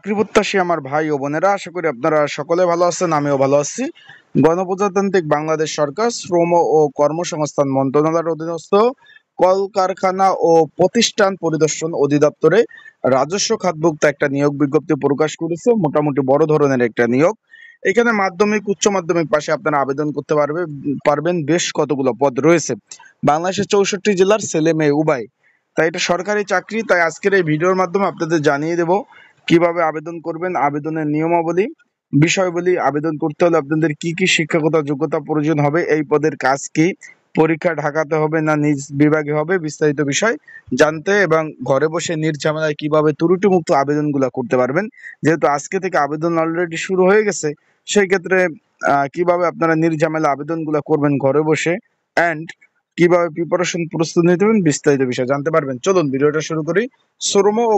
চাকরি প্রত্যাশী আমার ভাই ও বোনেরা, আশা করি আপনারা সকলে ভালো আছেন। আমিও ভালো আছি। গণপ্রজাতান্ত্রিক বাংলাদেশ সরকার শ্রম ও কর্মসংস্থান মন্ত্রণালয়ের অধীনস্থ কলকারখানা ও প্রতিষ্ঠান পরিদর্শন অধিদপ্তরে রাজস্ব খাতভুক্ত একটা নিয়োগ বিজ্ঞপ্তি প্রকাশ করেছে। মোটামুটি বড় ধরনের একটা নিয়োগ। এখানে মাধ্যমিক উচ্চ মাধ্যমিক পাশে আপনারা আবেদন করতে পারবেন। বেশ কতগুলো পদ রয়েছে। বাংলাদেশের 64 জেলার ছেলে মেয়ে উভয়। তাই এটা সরকারি চাকরি। তাই আজকের এই ভিডিওর মাধ্যমে আপনাদের জানিয়ে দেব কিভাবে আবেদন করবেন, আবেদনের নিয়মাবলী, বিষয়বলী, আবেদন করতে হলে আপনাদের কি কি শিক্ষাগত যোগ্যতা প্রয়োজন হবে, এই পদের কাজ কি, পরীক্ষা ঢাকাতে হবে না নিজ বিভাগে হবে, বিস্তারিত বিষয় জানতে এবং ঘরে বসে নির্ঝামেলায় কিভাবে ত্রুটিমুক্ত আবেদনগুলো করতে পারবেন। যেহেতু আজকে থেকে আবেদন অলরেডি শুরু হয়ে গেছে, সেই ক্ষেত্রে কিভাবে আপনারা নির্ঝামেলা আবেদনগুলো করবেন ঘরে বসে, অ্যান্ড কিভাবে প্রিপারেশন প্রস্তুতি নিতে হবে, বিস্তারিত বিষয় জানতে পারবেন। চলুন ভিডিওটা শুরু করি। শ্রম ও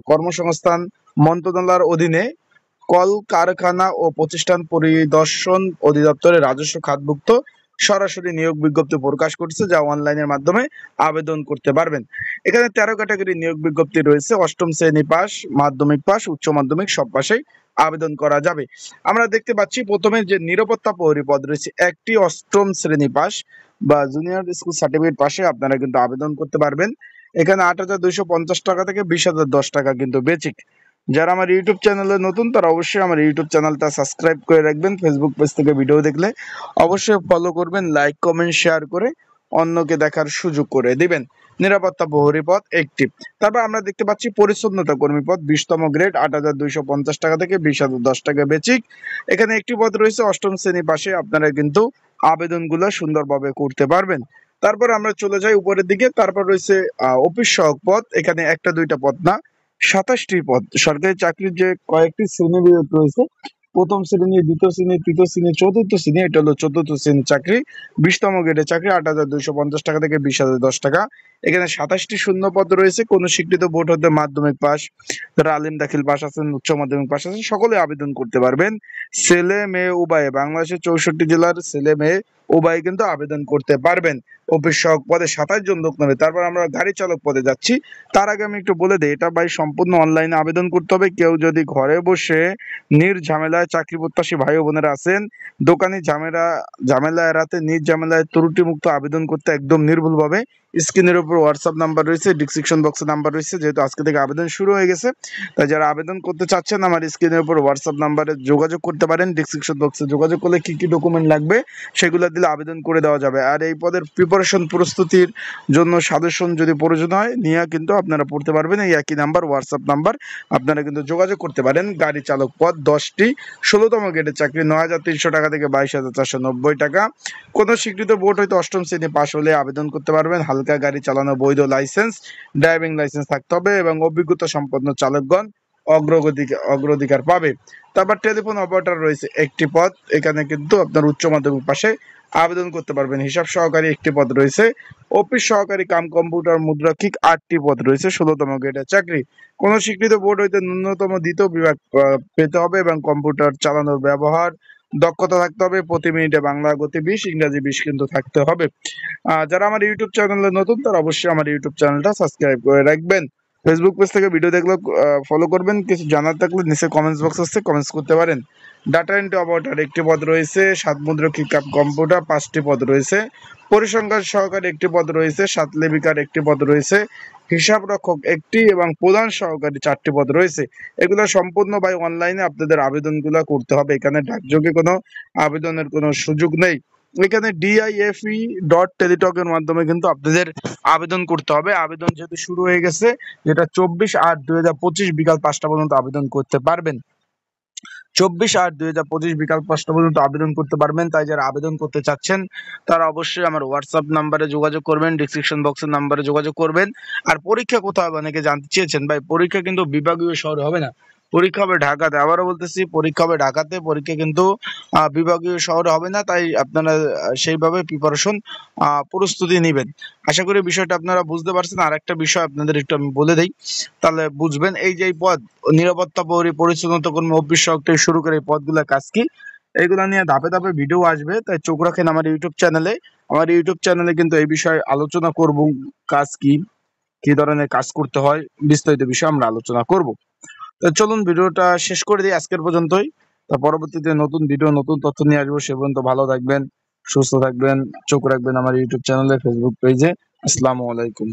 কর্মসংস্থান মন্ত্রণালয়ের অধীনে কলকারখানা ও প্রতিষ্ঠান পরিদর্শন অধিদপ্তরের রাজস্ব খাতভুক্ত সরাসরি নিয়োগ বিজ্ঞপ্তি প্রকাশ করছে, যা অনলাইনের মাধ্যমে আবেদন করতে পারবেন। এখানে 13 ক্যাটাগরি নিয়োগ বিজ্ঞপ্তি রয়েছে। অষ্টম শ্রেণী পাস, মাধ্যমিক পাস, উচ্চ মাধ্যমিক সব পাশেই আবেদন করা যাবে। আমরা দেখতে পাচ্ছি প্রথমে যে নিরাপত্তা প্রহরী পদ রয়েছে একটি, অষ্টম শ্রেণী পাস বা জুনিয়র স্কুল সার্টিফিকেট পাশে আপনারা কিন্তু আবেদন করতে পারবেন। এখানে 8,250 টাকা থেকে 20,010 টাকা কিন্তু বেচিক। যারা আমার ইউটিউব চ্যানেলে নতুন তারা অবশ্যই আমার ইউটিউব চ্যানেলটা সাবস্ক্রাইব করে রাখবেন। ফেসবুক পেজ থেকে ভিডিও দেখলে অবশ্যই ফলো করবেন, লাইক কমেন্ট শেয়ার করে অন্যকে দেখার সুযোগ করে দিবেন। নিরাপত্তা প্রহরী পদ একটি। তারপর আমরা দেখতে পাচ্ছি পরিচ্ছন্নতা কর্মী পদ 20তম গ্রেড, 8,250 টাকা থেকে 20,010 টাকা বেচিক। এখানে একটি পদ রয়েছে অষ্টম শ্রেণী পাশে, আপনারা কিন্তু আবেদনগুলো সুন্দরভাবে করতে পারবেন। তারপর আমরা চলে যাই উপরের দিকে। তারপর রয়েছে অফিস সহায়ক পদ। এখানে একটা দুইটা পদ না, 27টি পদ। সরকারি চাকরির যে কয়েকটি শ্রেণী বিভাগ রয়েছে, প্রথম শ্রেণী, দ্বিতীয় শ্রেণী, তৃতীয় শ্রেণী, চতুর্থ শ্রেণী, এটা হলো চতুর্থ শ্রেণীর চাকরি। 20তম গ্রেডের চাকরি 8,250 টাকা থেকে 20,010 টাকা। এখানে 27টি শূন্য পদ রয়েছে। কোন স্বীকৃত বোর্ড হতে মাধ্যমিক পাস, যারা আলিম দাখিল পাস আছেন, উচ্চ মাধ্যমিক পাস আছেন, সকলে আবেদন করতে পারবেন। ছেলে মেয়ে উভয়ে, বাংলাদেশের 64 জেলার ছেলে মেয়ে উভয়ে কিন্তু আবেদন করতে পারবেন। অফিস সহায়ক পদে 27 জন লোক নেবে। তারপর আমরা গাড়ি চালক পদে যাচ্ছি। তার আগে আমি একটু বলে দিই, এটা ভাই সম্পূর্ণ অনলাইনে আবেদন করতে হবে। কেউ যদি ঘরে বসে নির্ঝামেলায় চাকরি প্রত্যাশী ভাই ও বোনেরা আছেন, দোকানি ঝামেলা এড়াতে নির্ঝামেলায় ত্রুটিমুক্ত আবেদন করতে একদম নির্ভুলভাবে স্ক্রিনের উপর হোয়াটসঅ্যাপ নাম্বার রয়েছে, ডিসক্রিপশন বক্সে নাম্বার রয়েছে। যেহেতু আজকে থেকে আবেদন শুরু হয়ে গেছে, তাই যারা আবেদন করতে চাচ্ছেন আমার স্ক্রিনের উপর হোয়াটসঅ্যাপ নাম্বারে যোগাযোগ করতে পারেন। ডিসক্রিপশন বক্সে যোগাযোগ করলে কি কি ডকুমেন্ট লাগবে সেগুলো দিলে আবেদন করে দেওয়া যাবে। আর এই পদের প্রিপারেশন প্রস্তুতির জন্য সাজেশন যদি প্রয়োজন হয় নিয়ে কিন্তু আপনারা পড়তে পারবেন। এই একই নাম্বার, হোয়াটসঅ্যাপ নাম্বার, আপনারা কিন্তু যোগাযোগ করতে পারেন। গাড়ি চালক পদ 10টি, 16তম গ্রেডের চাকরি 9,300 টাকা থেকে 22,490 টাকা। কোনো স্বীকৃত বোর্ড হয়তো অষ্টম শ্রেণী পাশ হলে আবেদন করতে পারবেন। হালকা গাড়ি চালানো বৈধ লাইসেন্স, ড্রাইভিং লাইসেন্স থাকতে হবে এবং অভিজ্ঞতা সম্পন্ন চালকগণ অগ্রাধিকার পাবে। তারপর টেলিফোন অপারেটর রয়েছে একটি পদ। এখানে কিন্তু আপনার উচ্চ মাধ্যমিক পাশে আবেদন করতে পারবেন। হিসাব সহকারী একটি পদ রয়েছে। অফিস সহকারী কাম কম্পিউটার মুদ্রাক্ষিক 8টি পদ রয়েছে। 16তম গ্রেডের চাকরি। কোন স্বীকৃত বোর্ড হইতে ন্যূনতম দ্বিতীয় বিভাগ পেতে হবে এবং কম্পিউটার চালানোর ব্যবহার দক্ষতা থাকতে হবে। প্রতি মিনিটে বাংলা গতি 20, ইংরাজি 20 কিন্তু থাকতে হবে। যারা আমার ইউটিউব চ্যানেলে নতুন তারা অবশ্যই আমার ইউটিউব চ্যানেলটা সাবস্ক্রাইব করে রাখবেন। ফেসবুক পেজ থেকে ভিডিও দেখলে ফলো করবেন। কিছু জানার থাকলে নিচে কমেন্টস বক্স আছে, কমেন্টস করতে পারেন। ডাটা এন্ট্রি অপারেটর একটি পদ রয়েছে। 7 মুদ্রাক্ষিক কম্পিউটার 5টি পদ রয়েছে। পরিসংখ্যান সহকারী একটি পদ রয়েছে। 7 লিপিকার একটি পদ রয়েছে। হিসাব রক্ষক একটি এবং প্রধান সহকারী 4টি পদ রয়েছে। এগুলো সম্পূর্ণ ভাই অনলাইনে আপনাদের আবেদনগুলো করতে হবে। এখানে ডাকযোগে কোনো আবেদনের কোনো সুযোগ নেই। এখানে DIFE.টেলিটক এর মাধ্যমে কিন্তু আপনাদের আবেদন করতে হবে। আবেদন যেহেতু শুরু হয়ে গেছে, যেটা 24/8/2025 বিকাল 5টা পর্যন্ত আবেদন করতে পারবেন। 24/8/2025 বিকাল 5টা পর্যন্ত আবেদন করতে পারবেন। তাই যারা আবেদন করতে চাচ্ছেন তারা অবশ্যই আমার হোয়াটসঅ্যাপ নাম্বারে যোগাযোগ করবেন, ডিসক্রিপশন বক্সের নাম্বারে যোগাযোগ করবেন। আর পরীক্ষা কোথায় হবে অনেকে জানতে চেয়েছেন। ভাই পরীক্ষা কিন্তু বিভাগীয় শহরে হবে না, পরীক্ষা হবে ঢাকাতে। আবারও বলতেছি, পরীক্ষা হবে ঢাকাতে। পরীক্ষা কিন্তু বিভাগীয় শহরে হবে না। তাই আপনারা সেইভাবে প্রিপারেশন প্রস্তুতি নেবেন। আশা করি বিষয়টা আপনারা বুঝতে পারছেন। আর একটা বিষয় আপনাদের একটু আমি বলে দেই, তাহলে বুঝবেন। এই যে পদ নিরাপত্তা প্রহরী, পরিচ্ছন্নতা কর্মী, অফিস সহায়ক থেকে শুরু করে এই পদগুলোর কাজ কি, এইগুলো নিয়ে ধাপে ধাপে ভিডিও আসবে। তাই চোখ রাখেন আমার ইউটিউব চ্যানেলে। আমার ইউটিউব চ্যানেলে কিন্তু এই বিষয়ে আলোচনা করব, কাজ কি, কি ধরনের কাজ করতে হয়, বিস্তারিত বিষয় আমরা আলোচনা করব। তো চলুন ভিডিওটা শেষ করে দিই আজকের পর্যন্তই। তা পরবর্তীতে নতুন ভিডিও নতুন তথ্য নিয়ে আসবো। সে পর্যন্ত ভালো থাকবেন, সুস্থ থাকবেন, চোখ রাখবেন আমার ইউটিউব চ্যানেলে, ফেসবুক পেজে। আসসালামু আলাইকুম।